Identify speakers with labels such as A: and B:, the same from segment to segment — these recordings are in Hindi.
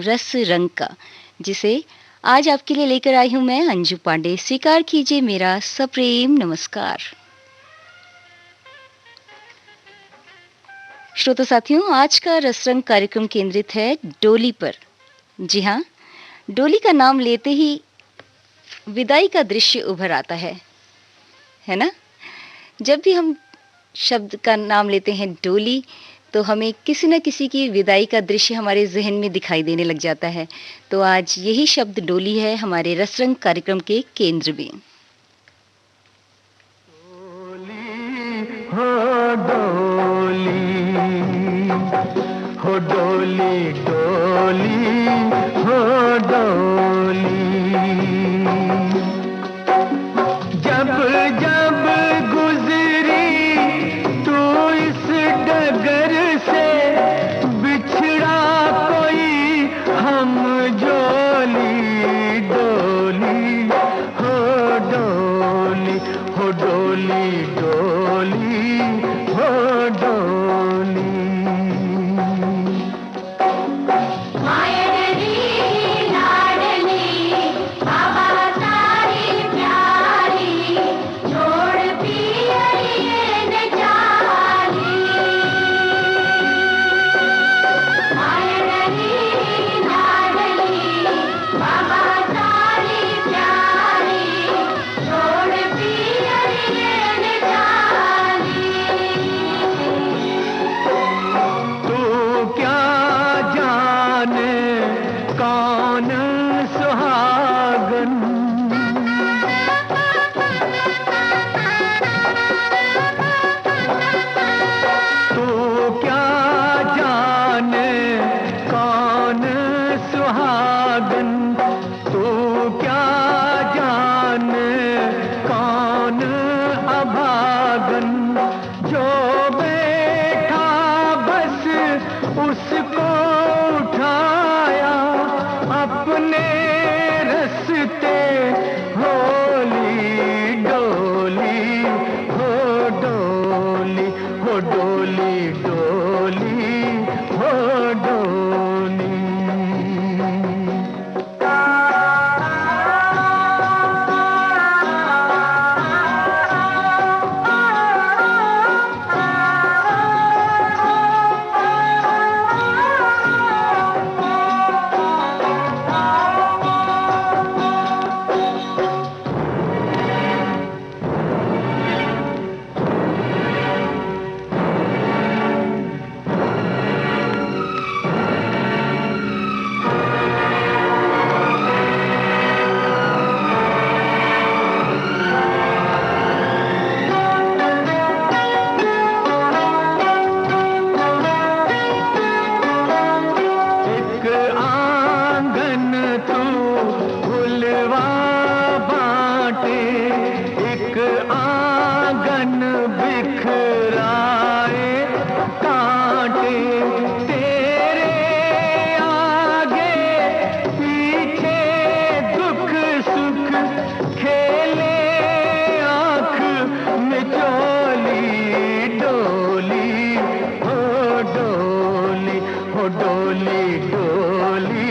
A: रस रंग का, जिसे आज आपके लिए लेकर आई हूँ मैं अंजू पांडे। स्वीकार कीजिए मेरा सप्रेम नमस्कार। श्रोता साथियों, आज का रसरंग कार्यक्रम केंद्रित है डोली पर। जी हाँ, डोली का नाम लेते ही विदाई का दृश्य उभर आता है ना? जब भी हम शब्द का नाम लेते हैं डोली, तो हमें किसी न किसी की विदाई का दृश्य हमारे ज़हन में दिखाई देने लग जाता है। तो आज यही शब्द डोली है हमारे रसरंग कार्यक्रम के केंद्र में।
B: हो डोली डोली हो डोली, जब जब गुजरी तू इस डगर से, बिछड़ा कोई हम जोली डोली हो डोली हो डोली डोली हो डोली। डोली डोली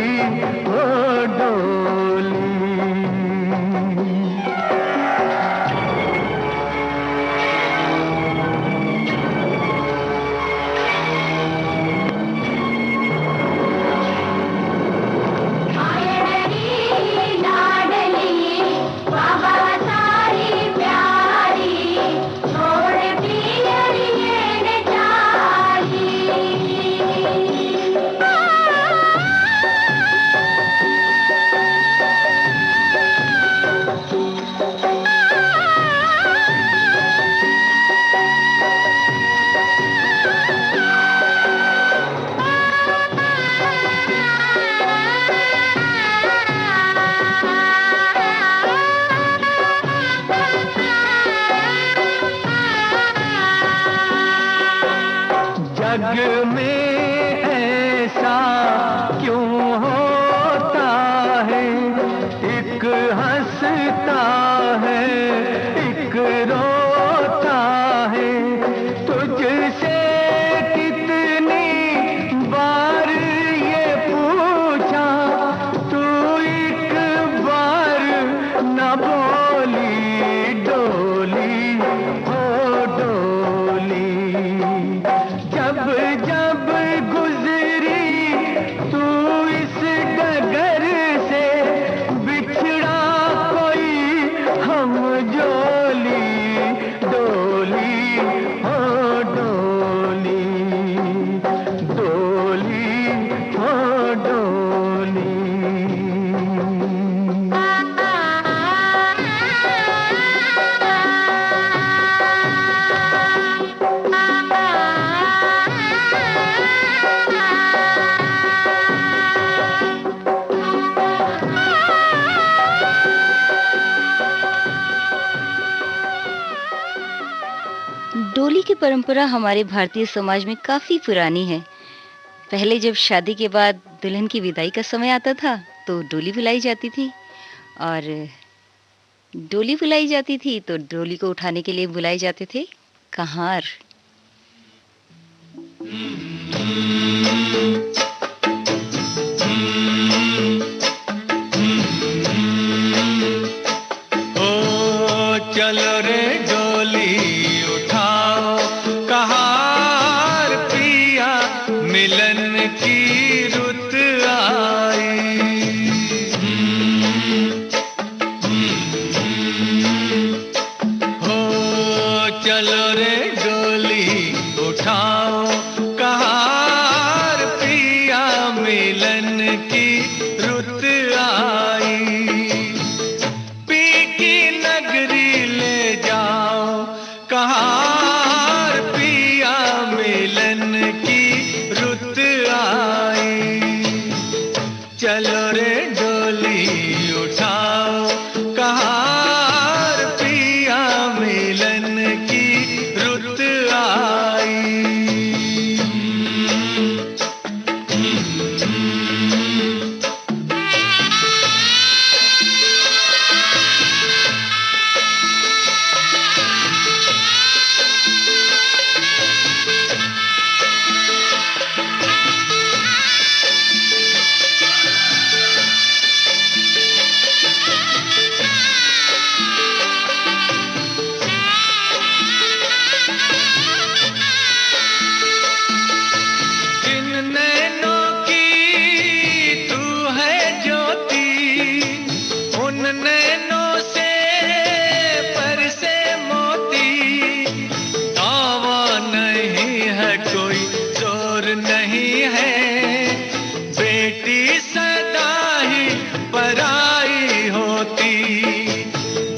A: डोली की परंपरा हमारे भारतीय समाज में काफ़ी पुरानी है। पहले जब शादी के बाद दुल्हन की विदाई का समय आता था, तो डोली बुलाई जाती थी और डोली बुलाई जाती थी, तो डोली को उठाने के लिए बुलाए जाते थे कहार।
B: चलो रे डोली उठाओ कहार पिया मिलन की रुत आई। हो चलो रे डोली उठाओ कहार पिया मिलन की रुत आई। कहार पिया मिलन की रुत आई। चलो रे डोली उठाओ कहार पिया मिलन की रुत आई। नहीं है बेटी सदा ही पराई होती।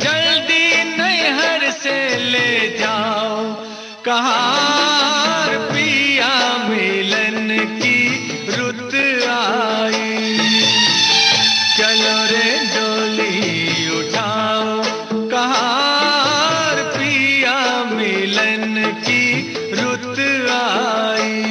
B: जल्दी नैहर से ले जाओ कहार पिया मिलन की रुत आई। चलो रे डोली उठाओ कहार पिया मिलन की रुत आई।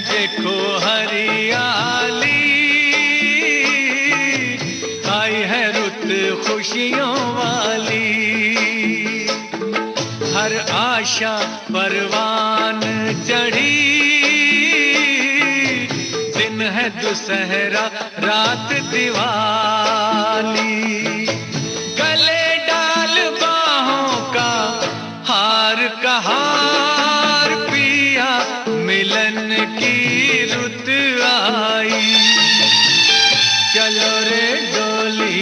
B: देखो हरियाली आई है रुत खुशियों वाली। हर आशा परवान चढ़ी, दिन है दुसहरा रात दिवाली। गले डाल बाहों का हार कहार पिया मिलन की रुत आई। चलो रे डोली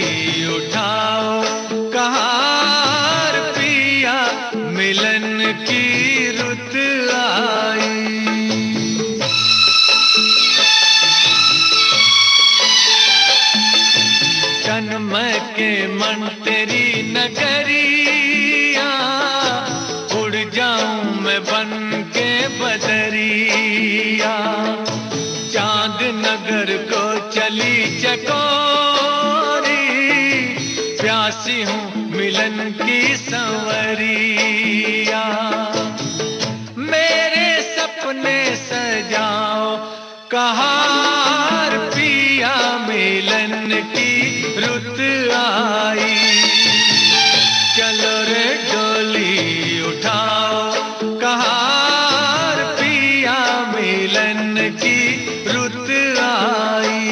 B: उठाओ कहार पिया मिलन की रुत आई। तन्मय के मन तेरी नगरिया, उड़ जाऊं मैं बन के बदरिया। चांद नगर को चली चकोरी, प्यासी हूँ मिलन की संवरिया। मेरे सपने सजाओ कहार पिया मिलन की रुत आई। चलो रे डोली उठाओ कहार पिया मिलन की रुत आई।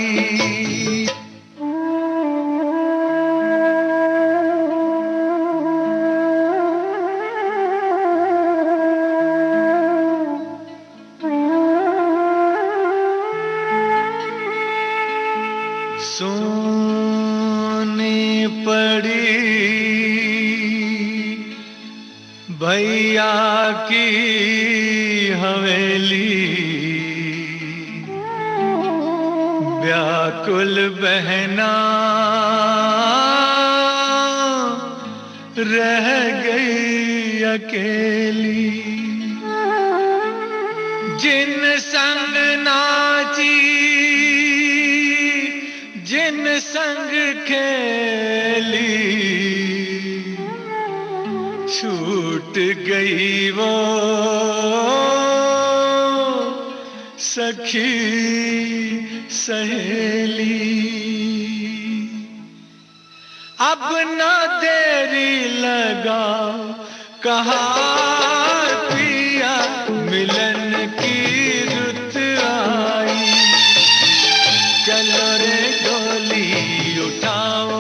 B: सोनी पड़ी भैया की हवेली, व्याकुल बहना रह गई अकेली। जिन संग नाची, जिन संग खेली, छूट गई वो सखी सहेली। अब न देरी लगा, कहार पिया मिलन की रुत आई। चलो रे डोली उठाओ,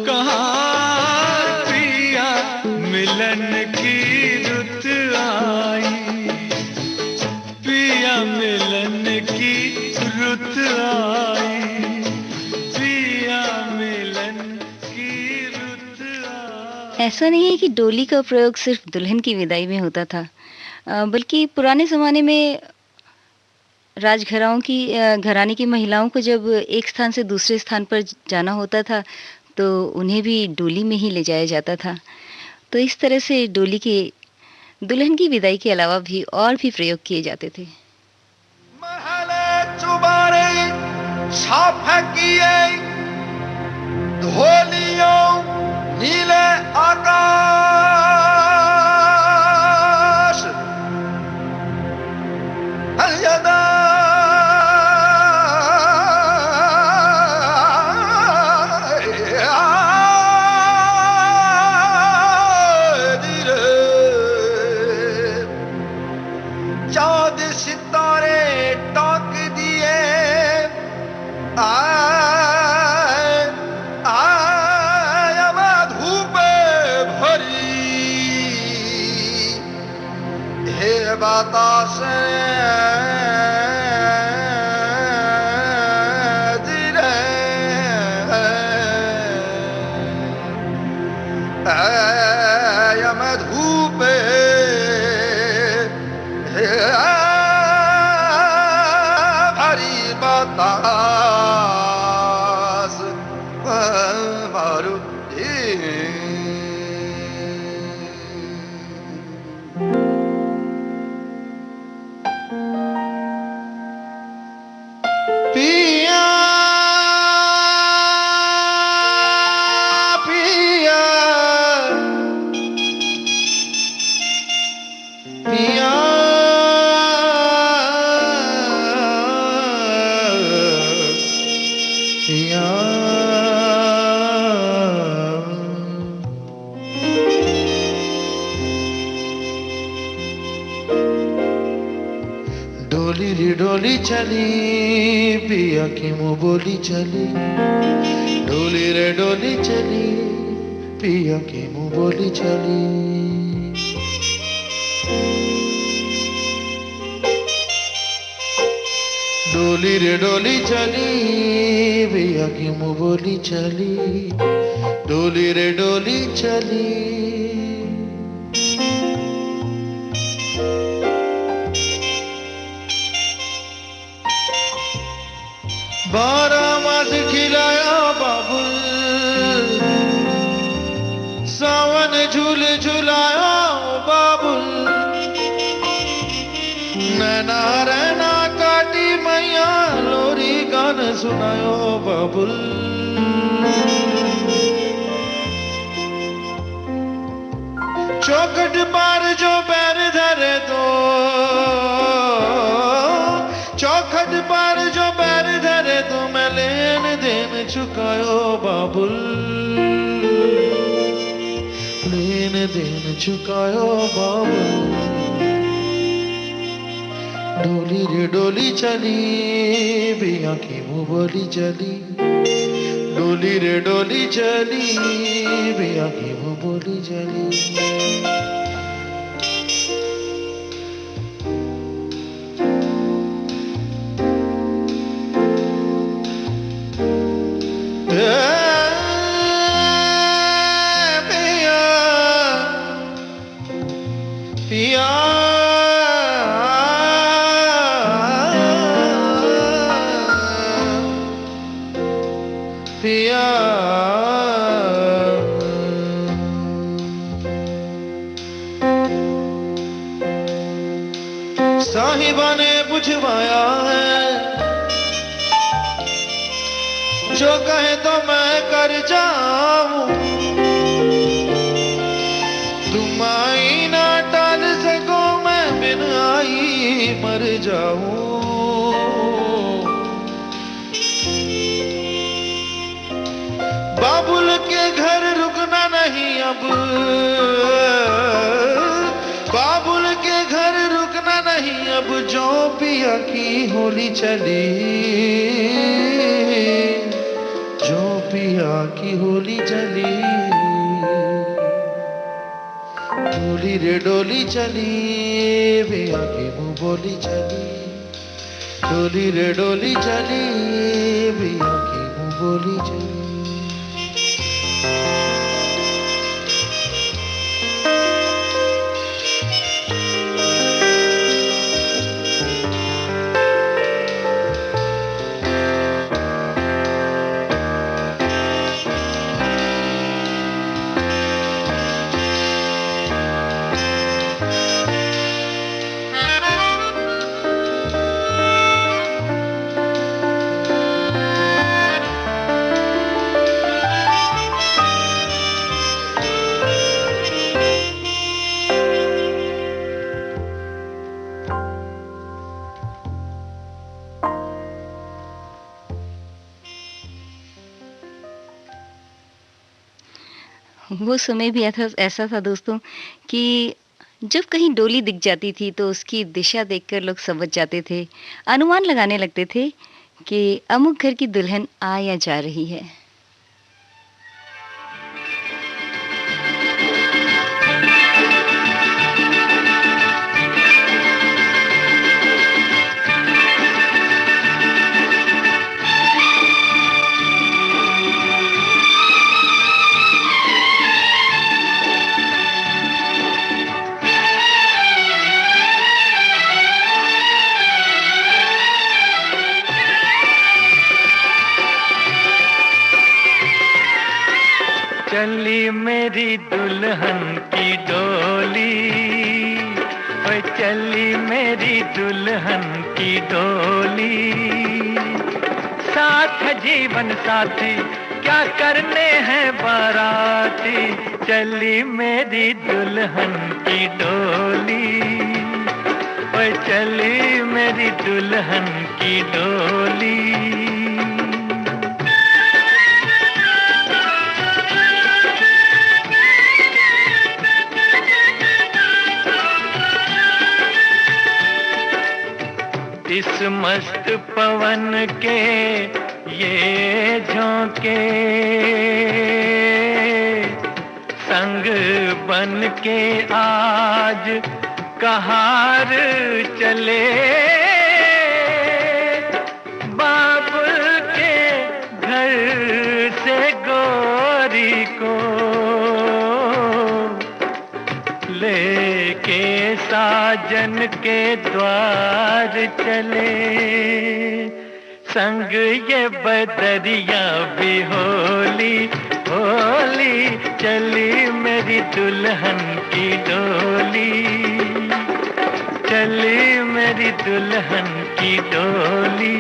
B: कहार पिया मिलन की रुत आई। पिया मिलन की रुत आई, पिया मिलन की रुत आई।
A: ऐसा नहीं है कि डोली का प्रयोग सिर्फ दुल्हन की विदाई में होता था, बल्कि पुराने ज़माने में राजघराओं की घराने की महिलाओं को जब एक स्थान से दूसरे स्थान पर जाना होता था, तो उन्हें भी डोली में ही ले जाया जाता था। तो इस तरह से डोली के दुल्हन की विदाई के अलावा भी और भी प्रयोग किए जाते थे।
C: महले चुबारे छाप किए, ढोलियों नीले आकाश, हरियदा चाँद सितारे टॉक दिए, आए आए मैं धूप भरी, हे बतासे धीरे, आए मैं धूप भरी बतास मारू। पिया पिया पिया पिया, डोली रे डोली चली, पिया की मुँह बोली चली। डोली रे डोली चली, पिया की मुँह बोली चली। डोली रे डोली चली, भैया की मुँह बोली चली। डोली रे डोली चली, बारह मास खिलाया बाबुल, सावन झूल झुलाया बाबुल। नैना रहना काटी मैया, लोरी गान सुनायो बाबुल। चौखट पार जो पैर धरे दो, चौखट पार जो पैर धरे तो मैं लेन देन चुकायो बाबुल। लेन देन चुकायो बाबुल। डोली रे डोली चली, भैया की मुँह बोली चली। डोली रे डोली चली, भैया की मुँह बोली चली। पिया साहिबा ने बुझवाया है, जो कहे तो मैं कर जाऊं, तुम आई ना टाल सको, मैं बिन आई मर जाऊं। बाबुल के घर रुकना नहीं अब, बाबुल के घर रुकना नहीं अब, जो पिया की होली चली, जो पिया की होली चली। डोली रे डोली चली, पिया की मुंह बोली चली, डोली रे डोली चली, पिया की मुंह बोली चली।
A: वो समय भी ऐसा था दोस्तों कि जब कहीं डोली दिख जाती थी तो उसकी दिशा देखकर लोग समझ जाते थे, अनुमान लगाने लगते थे कि अमुक घर की दुल्हन आ या जा रही है।
B: चली मेरी दुल्हन की डोली, ओए चली मेरी दुल्हन की डोली, साथ है जीवन साथी क्या करने हैं बाराती, चली मेरी दुल्हन की डोली, ओए चली मेरी दुल्हन की डोली। इस मस्त पवन के ये झोंके संग बन के आज कहार चले, बाबुल के घर से गोरी को लेके साजन के द्वार चले, संग ये बदरिया भी होली होली, चली मेरी दुल्हन की डोली, चली मेरी दुल्हन की डोली।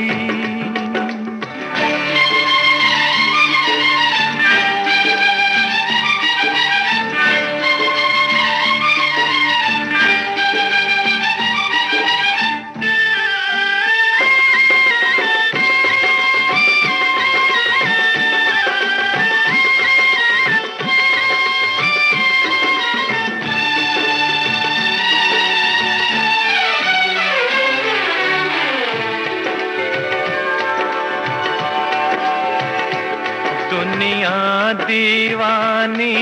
B: दुनिया दीवानी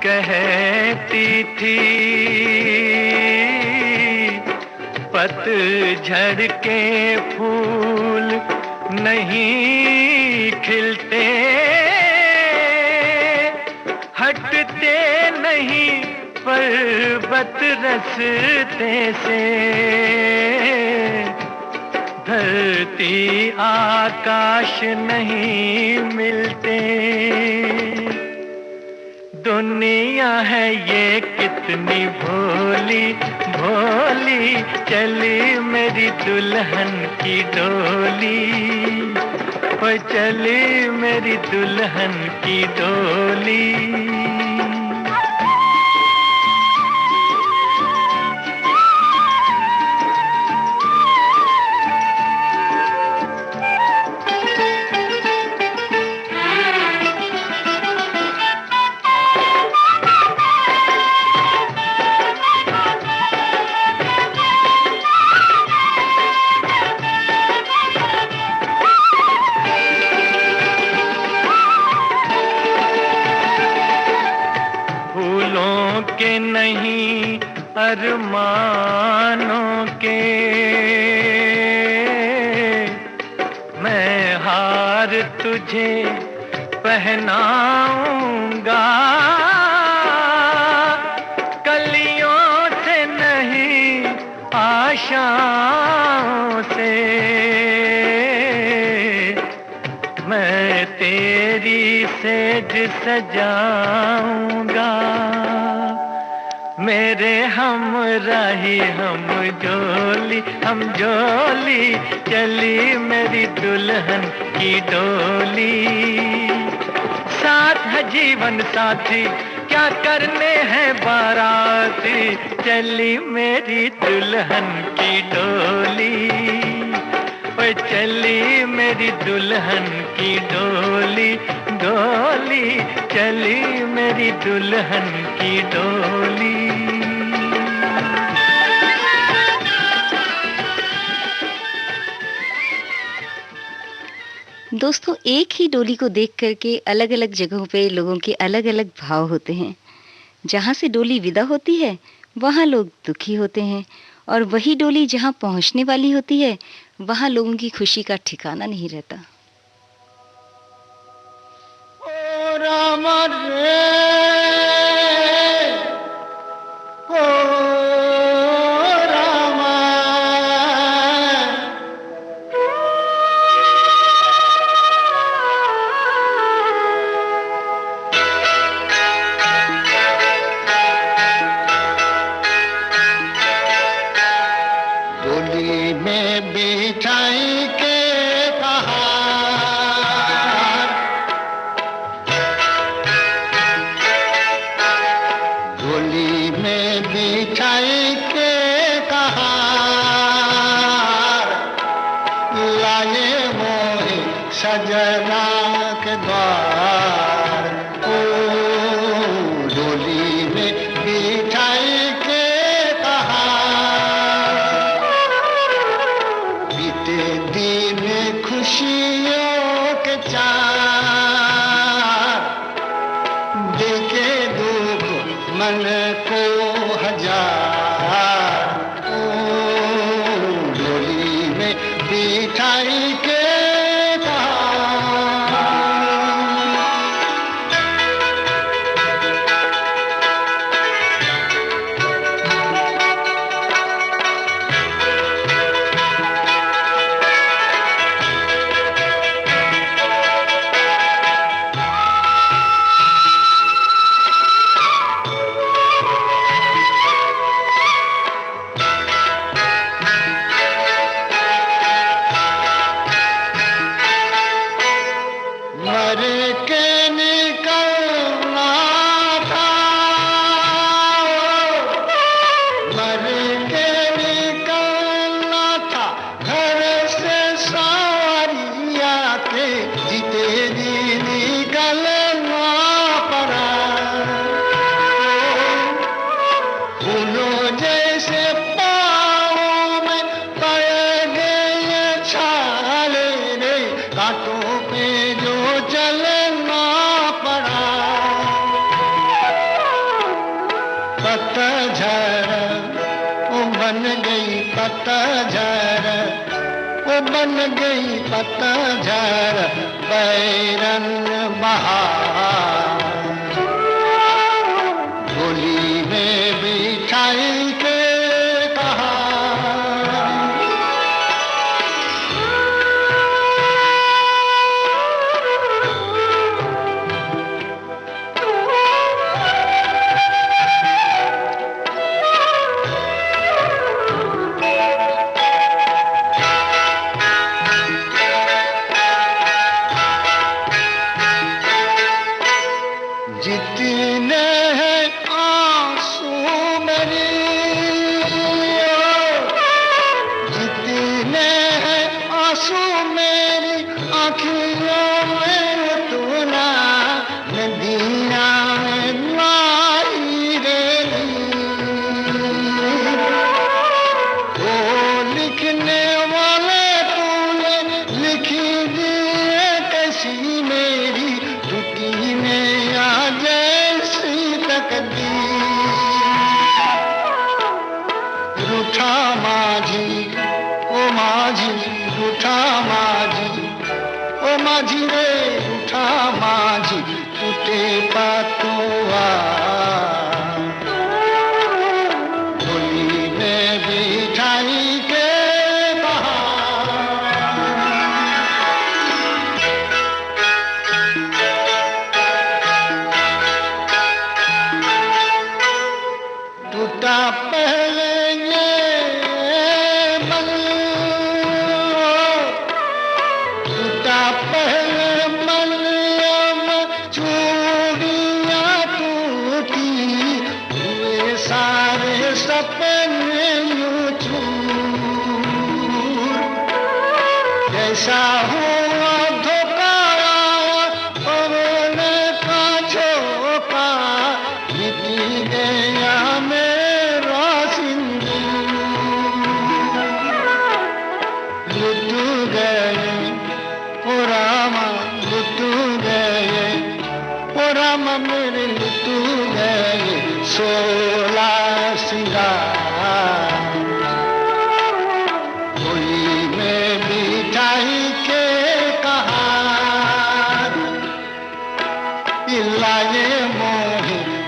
B: कहती थी, पतझड़ के फूल नहीं खिलते, हटते नहीं पर्वत रस्ते से, धरती आकाश नहीं मिलते, है ये कितनी भोली भोली, चली मेरी दुल्हन की डोली, ओ चली मेरी दुल्हन की डोली। के नहीं अरमानों के मैं हार तुझे पहनाऊंगा, कलियों से नहीं आशाओं से मैं तेरी सेज सजाऊंगा। मेरे हमराही हम जोली, चली मेरी दुल्हन की डोली। साथ है जीवन साथी, क्या करने हैं बाराती, चली मेरी दुल्हन की डोली, ओ चली मेरी दुल्हन की डोली, डोली चली मेरी दुल्हन की डोली।
A: दोस्तों, एक ही डोली को देख करके अलग अलग जगहों पे लोगों के अलग अलग भाव होते हैं। जहाँ से डोली विदा होती है वहाँ लोग दुखी होते हैं, और वही डोली जहाँ पहुँचने वाली होती है वहाँ लोगों की खुशी का ठिकाना नहीं रहता।
C: ओ राम रे, ओ रामा, डोली में बिठाई के कहार, डोली में बिठाई के कहार, लाए मोहे सजना के द्वार। ओ डोली में बिठाई के कहार, बीते दिन खुशियों के चार, देखे दुख मन को हजार। ओ डोली में बिठाई के कहार, मर के निकलना था, मर के निकलना था घर से सावरिया के, जीते जी निकलना पड़ा। फूलों जैसे पाँव में पड़ गए छाले रे, कांटों पे जो चलना पड़ा। पतझड़ वो बन गई पतझड़, वो बन गई पतझड़ बैरन बहार। डोली में बिठाई के कहार,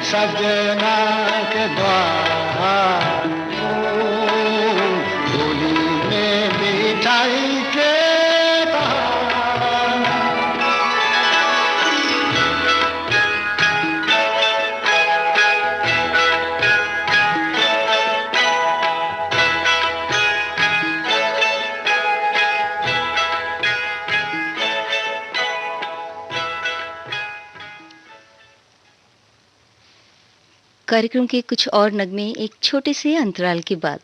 C: सजना के द्वार, डोली में मिठाई के बहार।
A: कार्यक्रम के कुछ और नगमे एक छोटे से अंतराल के बाद।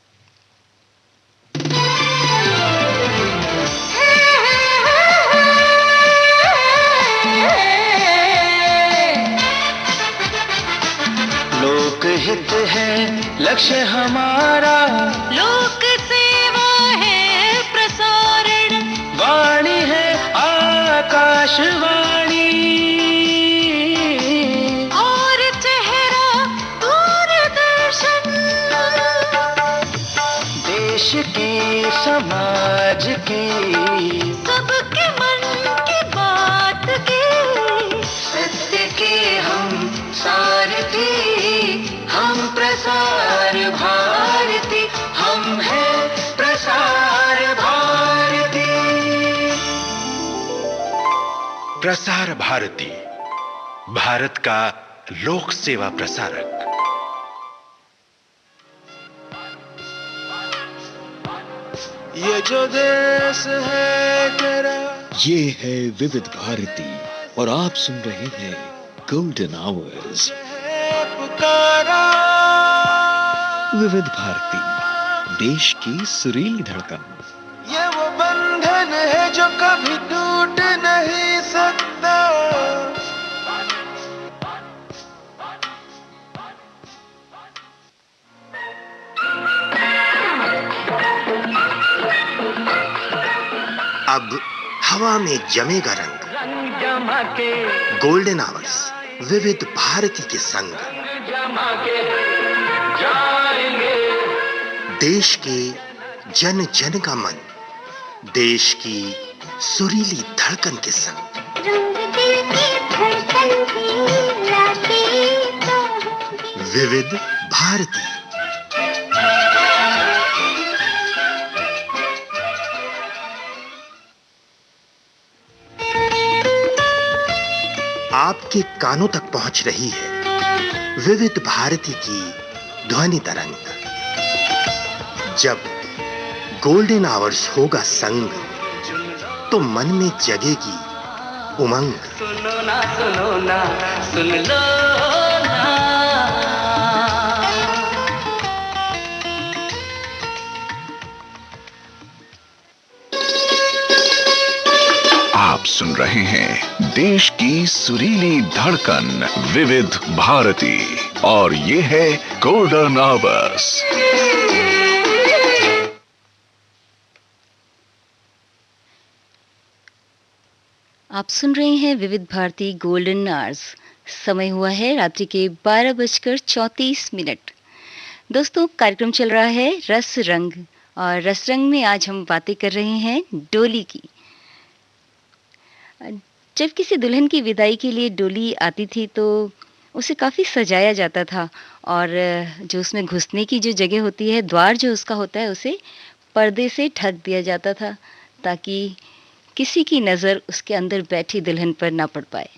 C: लोकहित है लक्ष्य हमारा,
D: लोक सेवा है प्रसारण,
C: वाणी है आकाशवाणी,
D: और चेहरा दूरदर्शन।
C: देश की समाज की
D: सबके मन की बात की,
C: सत्य के हम सारथी, हम प्रसार भारती, हम हैं प्रसार भारती।
E: प्रसार भारती, भारत का लोक सेवा प्रसारक।
C: ये जो देश है तेरा,
F: ये है विविध भारती और आप सुन रहे हैं गोल्डन आवर्स।
C: है पुकारा,
F: विविध भारती, देश की सुरीली धड़कन।
C: ये वो बंधन है जो कभी टूट नहीं सकता।
G: अब हवा में जमेगा रंग,
B: रंग जमा के,
G: गोल्डन आवर्स विविध भारती के संग।
B: जमा के जाएंगे,
G: देश के जन जन का मन, देश की सुरीली धड़कन के संग। विविध भारती। आपके कानों तक पहुंच रही है विविध भारती की ध्वनि तरंग। जब गोल्डन आवर्स होगा संग, तो मन में जगेगी उमंग।
B: सुनो ना सुनो ना सुन लो ना।
H: आप सुन रहे हैं देश की सुरीली धड़कन विविध भारती और ये है गोल्डन आवर्स।
A: आप सुन रहे हैं विविध भारती गोल्डन आवर्स। समय हुआ है रात्रि के 12:34। दोस्तों, कार्यक्रम चल रहा है रस रंग, और रस रंग में आज हम बातें कर रहे हैं डोली की। जब किसी दुल्हन की विदाई के लिए डोली आती थी तो उसे काफ़ी सजाया जाता था, और जो उसमें घुसने की जो जगह होती है, द्वार जो उसका होता है, उसे पर्दे से ढक दिया जाता था ताकि किसी की नज़र उसके अंदर बैठी दुल्हन पर ना पड़ पाए।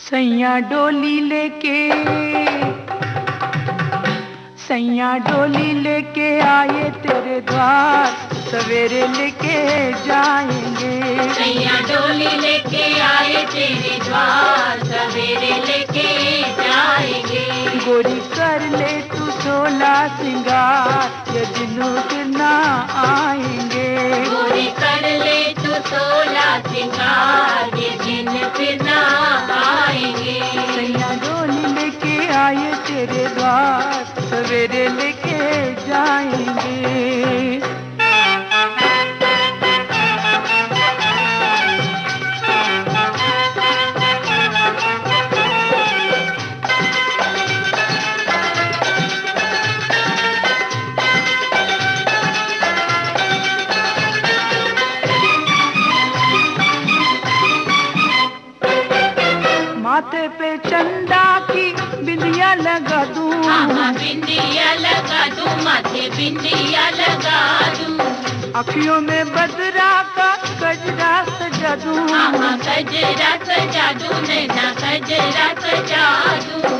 D: सैया डोली लेके आए तेरे द्वार, सवेरे लेके जाएंगे।
I: सैया डोली लेके आए तेरे द्वार, सवेरे लेके जाएंगे।
D: गोरी कर ले तू 16 सिंगार, ये दिनों दिन ना आएंगे।
I: गोरी कर ले तू 16 सिंगार, सिंगार ये दिन फिर ना आएंगे।
D: सैया डोली लेके आए तेरे द्वार, सवेरे लेके जाएंगे। माथे पे चंदा की बिंदिया लगा दूं,
I: बिंदिया लगा दूं, माथे बिंदिया लगा दूं।
D: अखियों में बदरा का गजरा सजा दूं,
I: गजरा सजा दूं, नैना गजरा सजा दूं।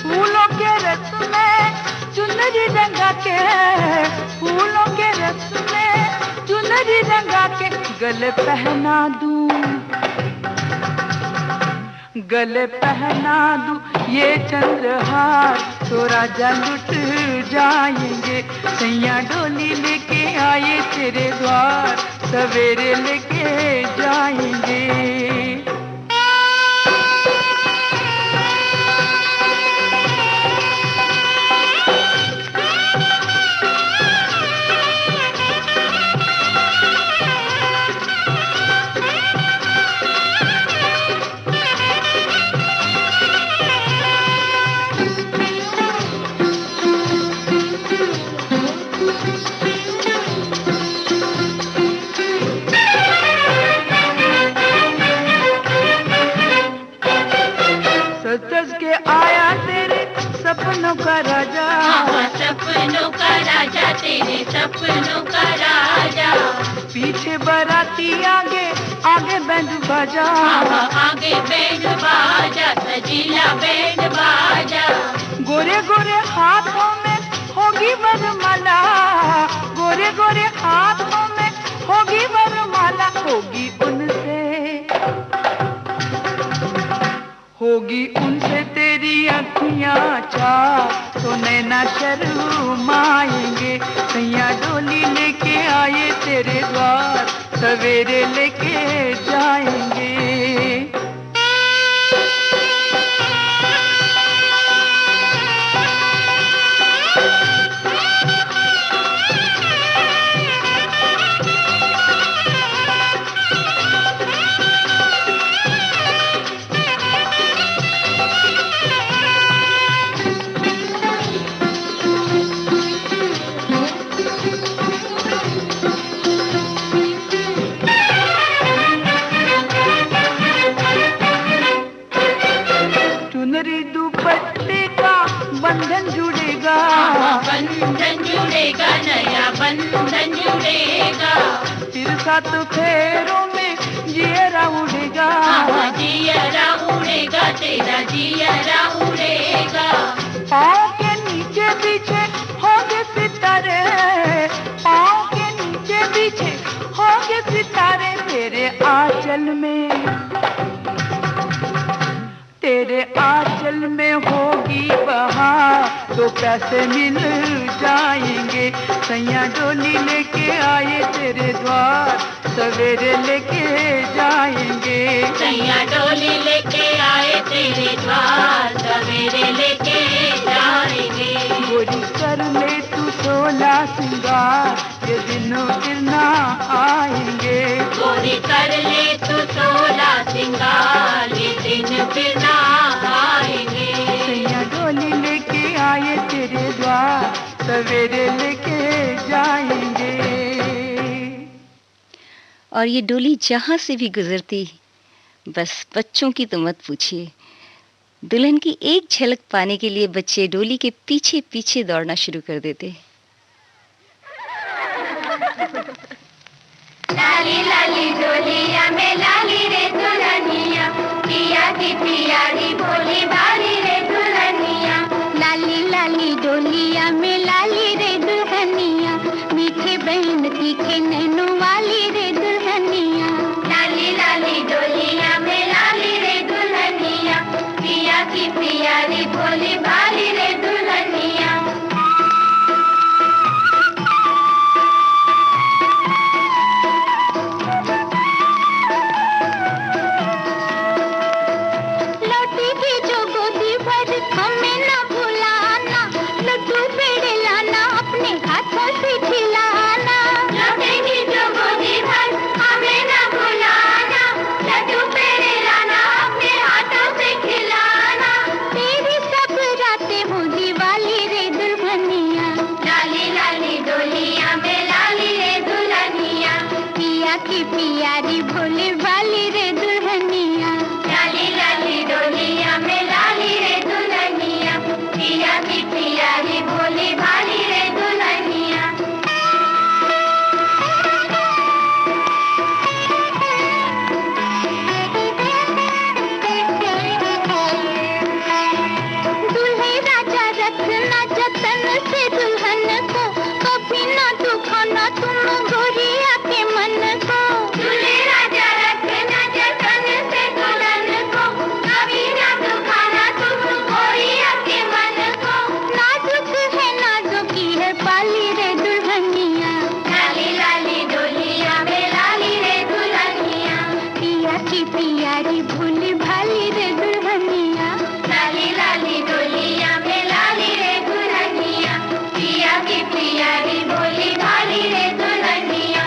D: फूलों के रस में चुनरी रंगा के, फूलों के रस में चुनरी रंगा के गले पहना दूं, गले पहना दूं ये चंद्रहार, तो राजा लुट जाएंगे। सैया डोली लेके आए तेरे द्वार, सवेरे लेके जाएंगे। सज के आया तेरे सपनों का राजा,
I: सपनों का राजा, तेरे सपनों का राजा।
D: पीछे बाराती आगे आगे बैंड बाजा,
I: आगे बैंड बाजा, सजीला बैंड बाजा।
D: गोरे गोरे हाथों में होगी वरमाला, गोरे गोरे हाथों में होगी वरमाला। होगी उनसे तेरी अखियां चार, तो नैना शर्माएंगे। सैया डोली लेके आए तेरे द्वार, सवेरे लेके जाएंगे। दुपट्टे का बंधन जुड़ेगा,
I: बंधन जुड़ेगा, नया बंधन जुड़ेगा।
D: फिर सात फेरों में जियरा उड़ेगा,
I: जियरा उड़ेगा, तेरा जियरा उड़ेगा।
D: पाँव के नीचे पीछे होंगे सितारे, पाँव के नीचे पीछे होंगे सितारे। तेरे आंचल में, तेरे आंचल में होगी बहार, तो पैसे मिल जाएंगे। सैया डोली लेके आए तेरे द्वार, सवेरे लेके जाएंगे।
I: सैया डोली लेके आए तेरे द्वार, सवेरे लेके जाएंगे।
D: गोरी कर ले तू सोला सिंगार, ये दिनों फिर ना आएंगे।
I: गोरी कर ले तू सोला सिंगार, ये दिन फिर ना आएंगे।
D: सैया डोली लेके आए तेरे द्वार, सवेरे लेके जाएंगे।
A: और ये डोली जहाँ से भी गुजरती, बस बच्चों की तो मत पूछिए। दुल्हन की एक झलक पाने के लिए बच्चे डोली के पीछे पीछे दौड़ना शुरू कर देते।
I: लाली लाली डोलिया में लाली रे दुल्हनिया, पिया की पियारी भोली भाली रे दुल्हनिया।
J: लाली लाली डोलिया में लाली रे दुल्हनिया, मीठे बहन तीखे नैनो वाली रे दुल्हनिया।
I: लाली लाली डोलिया में लाली रे दुल्हनिया, पिया की पियारी भोली भाली रे दुल्हनिया।
J: की प्यारी भोली भाली रे दुल्हनिया।
I: लाली लाली डोलिया में लाली रे दुल्हनिया, पिया की प्यारी भोली भाली रे दुल्हनिया।
J: दूल्हे राजा रखना जतन से दुल्हन को, कभी ना दुखाना तुम गोरिया के मन को।
I: दूल्हे राजा रखना जतन से दुल्हन को, कभी ना दुखाना तुम गोरिया के मन को।
J: नाजुक है नाजुकी है पाली रे दुल्हनिया।
I: लाली लाली डोलिया में लाली रे दुल्हनिया,
J: पिया की प्यारी भोली भाली रे दुल्हनिया।
I: लाली लाली डोलिया में लाली रे दुल्हनिया, पिया की प्यारी भोली भाली रे दुल्हनिया।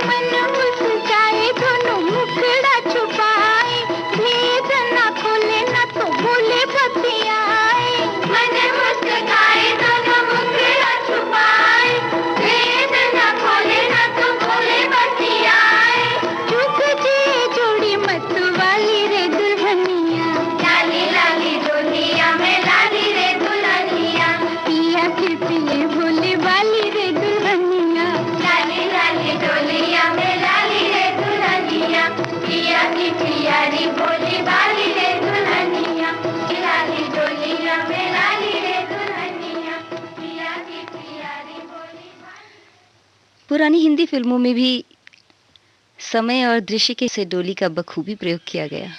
J: मन मुस्काए दोनों मुखड़ा छुपाए, भेद ना खोले ना तो बोले बतियाए।
I: मन मुस्काए दोनों मुखड़ा छुपाए, भेद न खोले न तो बोले बतियाए।
J: चुप जे जोड़ी मत वाली रे दुल्हनिया।
I: लाली लाली डोलिया में लाली रे दुल्हनिया,
J: पिया के पिए भोली वाली रे दुल्हनिया।
I: लाली लाली डोलिया में लाली रे दुल्हनिया, पिया की प्यारी भोली भाली रे दुल्हनिया। लाली डोलिया में लाली रे दुल्हनिया, पिया की प्यारी भोली भाली।
A: पुरानी हिंदी फिल्मों में भी समय और दृश्य के से डोली का बखूबी प्रयोग किया गया।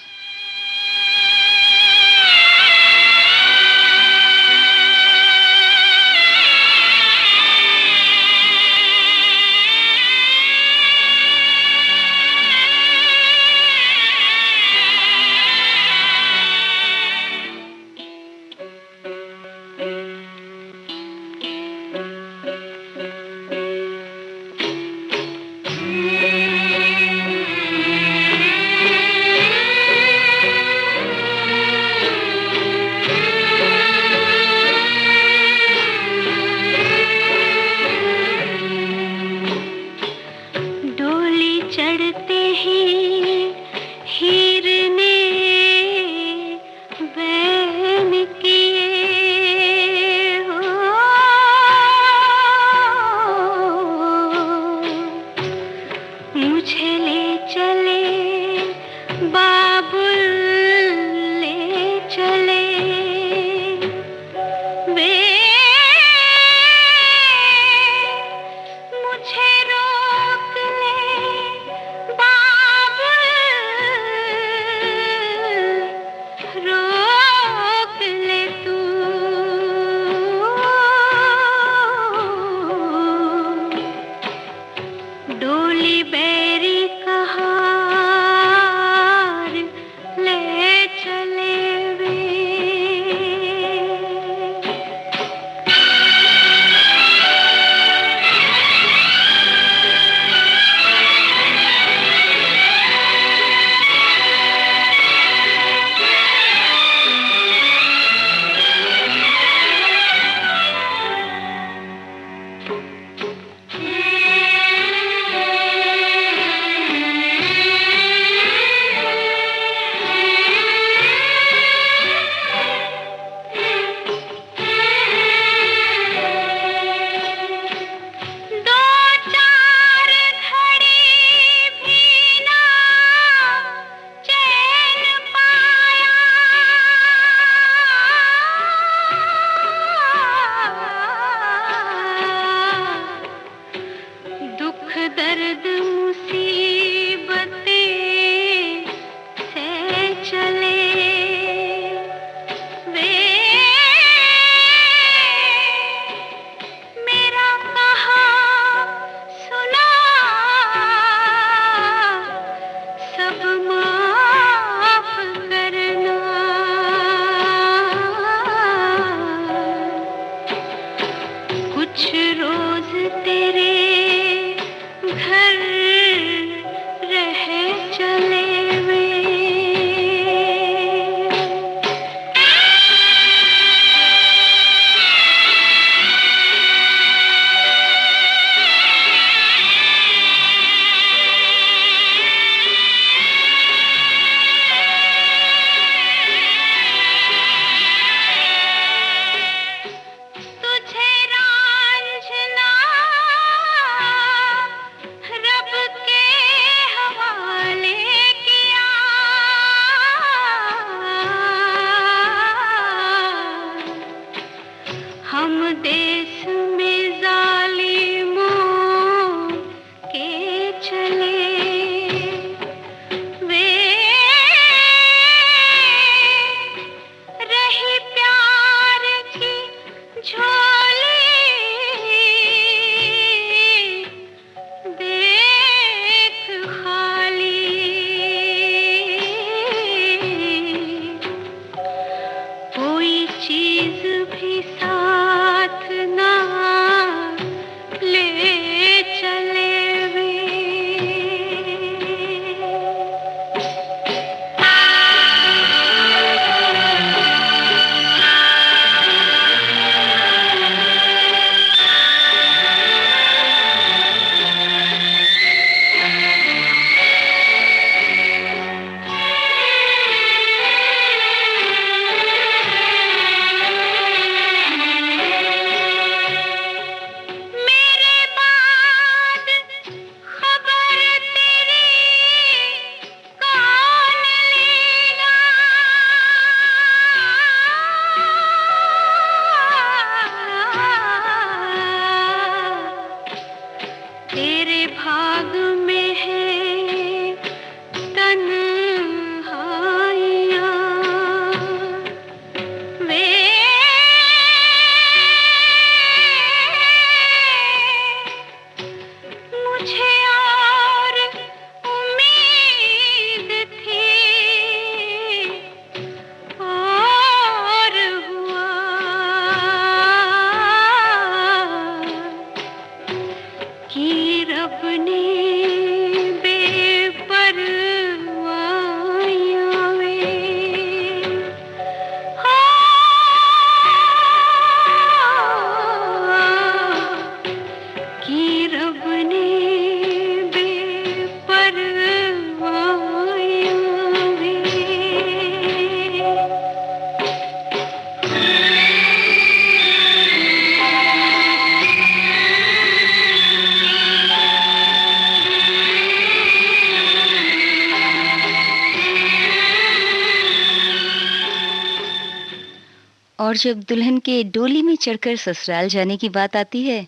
A: और जब दुल्हन के डोली में चढ़कर ससुराल जाने की बात आती है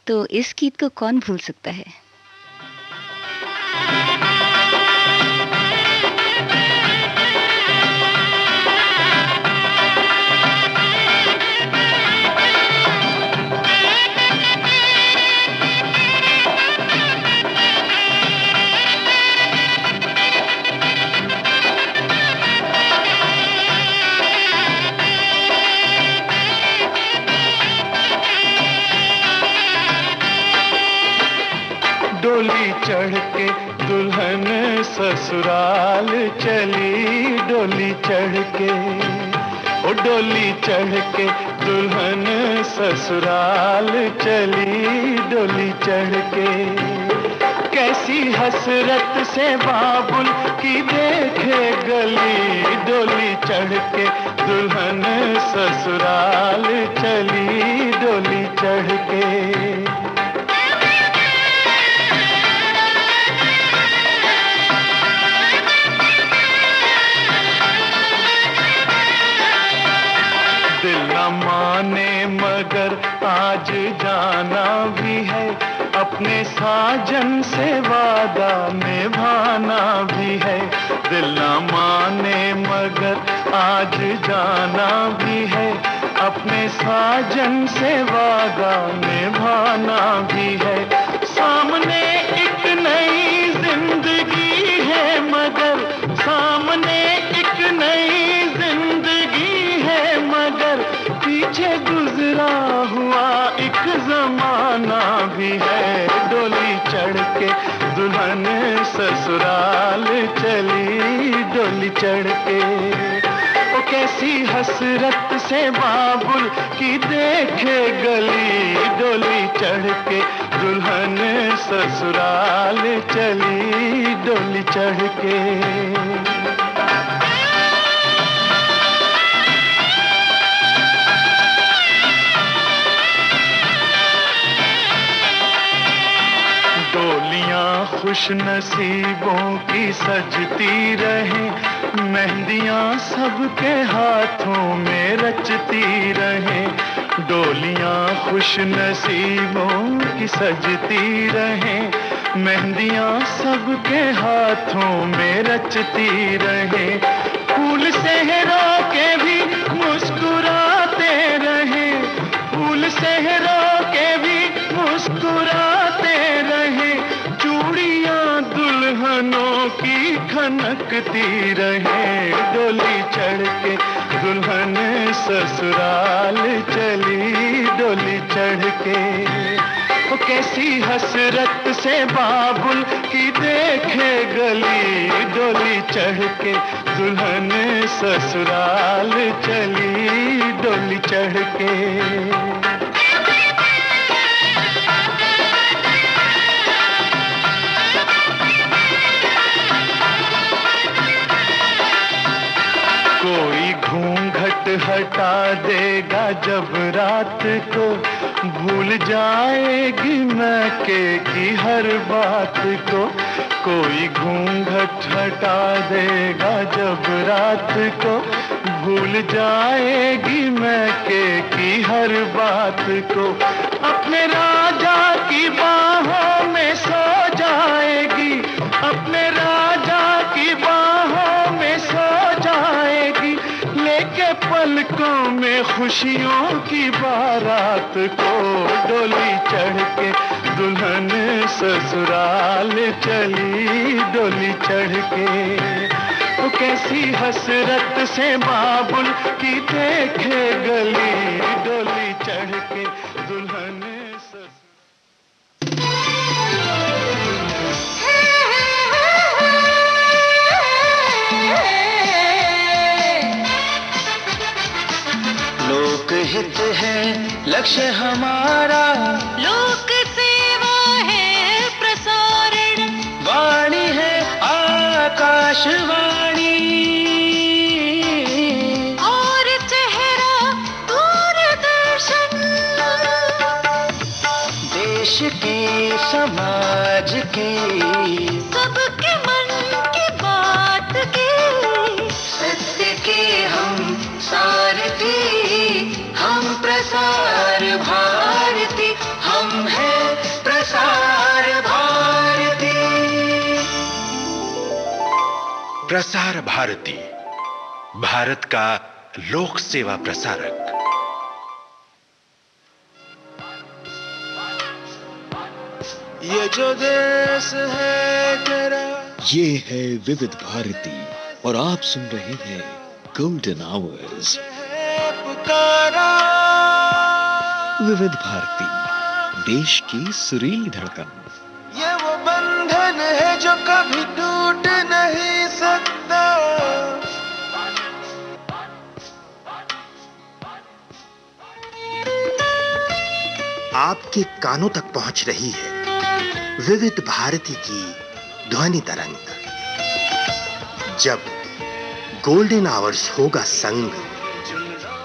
A: तो इस गीत को कौन भूल सकता है।
B: डोली चढ़ के दुल्हन ससुराल चली, डोली चढ़ के, ओ डोली चढ़ के दुल्हन ससुराल चली, डोली चढ़ के। कैसी हसरत से बाबुल की देखे गली, डोली चढ़ के दुल्हन ससुराल चली, डोली चढ़ के। दिल न माने मगर आज जाना भी है, अपने साजन से वादा निभाना भी है। दिल न माने मगर आज जाना भी है, अपने साजन से वादा निभाना भी है। सामने एक नई जिंदगी है मगर, सामने एक नई जिंदगी है मगर, पीछे गुजरा हुआ एक जमाना भी है। डोली चढ़ के दुल्हन ससुराल चली, डोली चढ़ के। ओ कैसी हसरत से बाबुल की देखे गली, डोली चढ़ के दुल्हन ससुराल चली, डोली चढ़ के। डोलियां खुश नसीबों की सजती रहे, मेहंदियां सबके हाथों में रचती रहे। डोलियां खुश नसीबों की सजती रहे, मेहंदियां सबके हाथों में रचती रहे। फूल सहरा के भी मुस्कुराते रहे, फूल सहरा के भी मुस्कुराते रहे। चूड़ियां दुल्हनों की खनकती रहे, डोली चढ़ के दुल्हन ससुराल चली, डोली चढ़ के। ओ कैसी हसरत से बाबुल की देखे गली, डोली चढ़ के दुल्हन ससुराल चली, डोली चढ़ के। कोई घूंघट हटा देगा जब रात को, भूल जाएगी मैके की हर बात को। कोई घूंघट हटा देगा जब रात को, भूल जाएगी मैके की हर बात को। अपने राजा की बाहों में सो जाएगी, अपने राजा की बाहों में सो जाएगी, लेके पलकों में खुशियों की बारात को। डोली चढ़ के दुल्हन ससुराल चली, डोली चढ़ के। तो कैसी हसरत से बाबुल की देखे गली, डोली चढ़ के दुल्हन
C: लोकहित है लक्ष्य हमारा,
J: लोक सेवा है प्रसारण,
C: वाणी है आकाशवाणी,
J: और चेहरा दूरदर्शन।
C: देश की समाज की
J: सबके मन की बात की,
C: सत्य के हम सारथी,
E: प्रसार भारती, भारत का लोक सेवा प्रसारक।
C: ये जो देश है तेरा,
F: ये है विविध भारती और आप सुन रहे हैं गोल्डन आवर्स।
C: पुकारा
F: विविध भारती, देश की सुरीली धड़कन।
C: ये वो बंधन है जो कभी टूट नहीं सकता।
G: आपके कानों तक पहुंच रही है विविध भारती की ध्वनि तरंग। जब गोल्डन आवर्स होगा संग,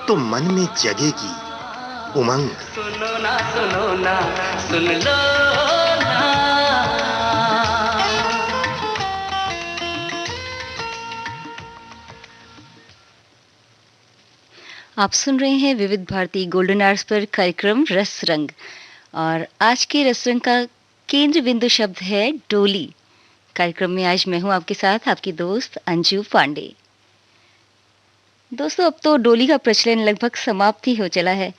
G: तो मन में जगेगी उमंग।
B: सुनो ना सुन लो ना।
A: आप सुन रहे हैं विविध भारती गोल्डन आवर्स पर कार्यक्रम रस रंग, और आज के रस रंग का केंद्र बिंदु शब्द है डोली। कार्यक्रम में आज मैं हूं आपके साथ, आपकी दोस्त अंजू पांडे। दोस्तों, अब तो डोली का प्रचलन लगभग समाप्त ही हो चला है,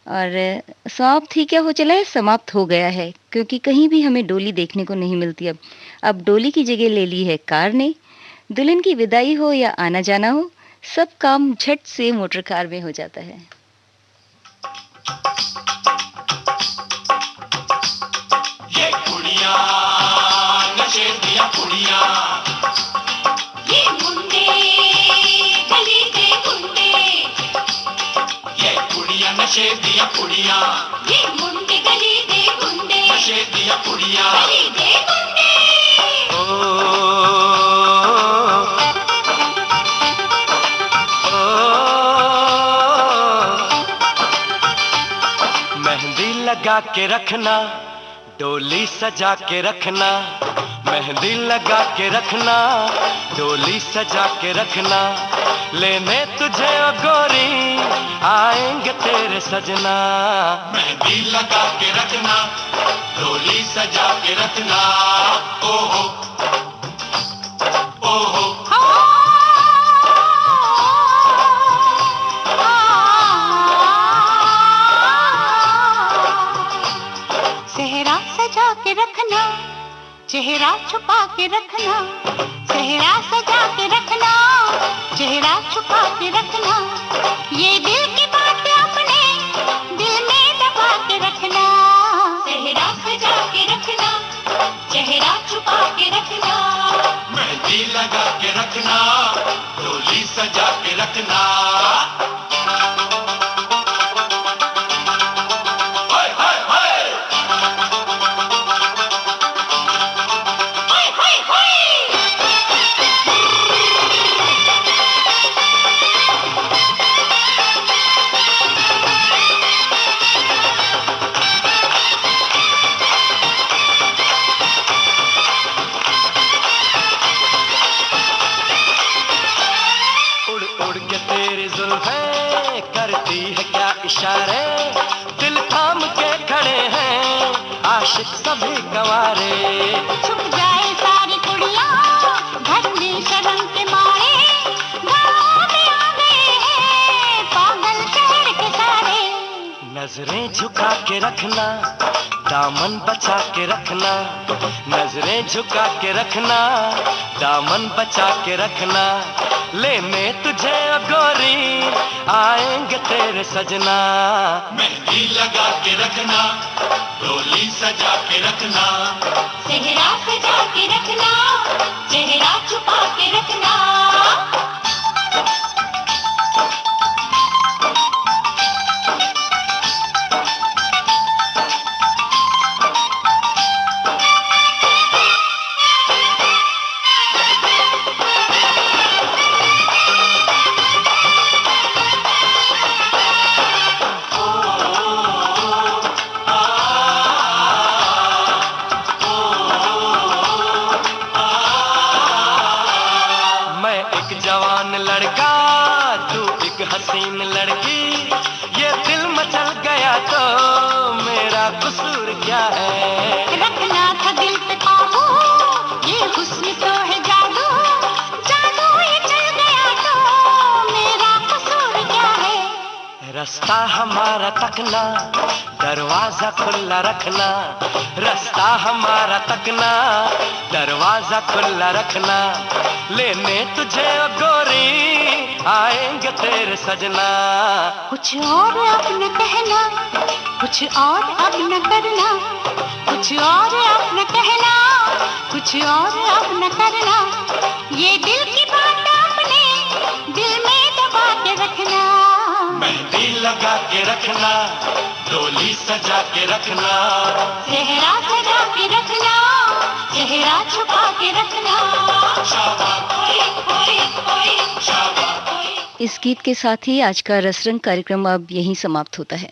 A: और समाप्त ही क्या हो चला है, समाप्त हो गया है, क्योंकि कहीं भी हमें डोली देखने को नहीं मिलती। अब डोली की जगह ले ली है कार ने। दुल्हन की विदाई हो या आना जाना हो, सब काम झट से मोटर कार में हो जाता है।
K: ये कुड़िया नशे दिया कुड़िया,
I: ये मुंडे गली के गुंडे,
K: ये कुड़िया नशे दिया कुड़िया,
I: ये मुंडे गली के गुंडे,
K: नशे दिया कुड़िया।
I: गली के गुंडे।
B: मेहंदी लगा के रखना, डोली सजा के रखना, मेहंदी लगा के रखना, डोली सजा के रखना, लेने तुझे ओ गोरी आएंगे तेरे सजना।
K: मेहंदी लगा के रखना, डोली सजा के रखना, ओहो ओहो।
J: सेहरा सजा के रखना, चेहरा छुपा के रखना, सेहरा सजा के रखना, चेहरा छुपा के रखना, ये दिल की बात अपने दिल में दबा के रखना।
I: सेहरा सजा के रखना, चेहरा छुपा के रखना,
K: मेहंदी लगा के रखना, डोली सजा के रखना।
B: इशारे दिल थाम के खड़े हैं आशिक सभी गवारे।
J: छुप जाए सारी कुड़ियाँ धरती शर्म के मारे, गाँव में आ गए हैं पागल शहर के सारे।
B: नजरें झुका के रखना, दामन बचा के रखना, नजरें झुका के रखना, दामन बचा के रखना, लेने तुझे ओ गोरी आएंगे तेरे सजना।
K: मेहंदी लगा के रखना, डोली सजा के रखना,
I: सेहरा सजा के रखना, चेहरा छुपा के रखना।
B: हसीन लड़की, ये दिल मचल गया तो मेरा कसूर क्या है।
J: रखना था दिल पे काबू, ये हुस्न तो है जादू, जादू
B: रास्ता हमारा तकना, दरवाजा खुला रखना, रास्ता हमारा तकना, दरवाजा खुला रखना, लेने तुझे ओ गोरी आएंगे तेरे सजना।
J: कुछ और अब न कहना, कुछ और अब न करना, कुछ और अब न कहना, कुछ और अब न करना, ये दिल की बात अपने दिल में दबा के रखना।
K: मेहंदी लगा के रखना, डोली सजा के रखना,
J: चेहरा सजा के रखना, चेहरा छुपा के रखना।
K: शाबाश, शाबाश।
A: इस गीत के साथ ही आज का रसरंग कार्यक्रम अब यहीं समाप्त होता है।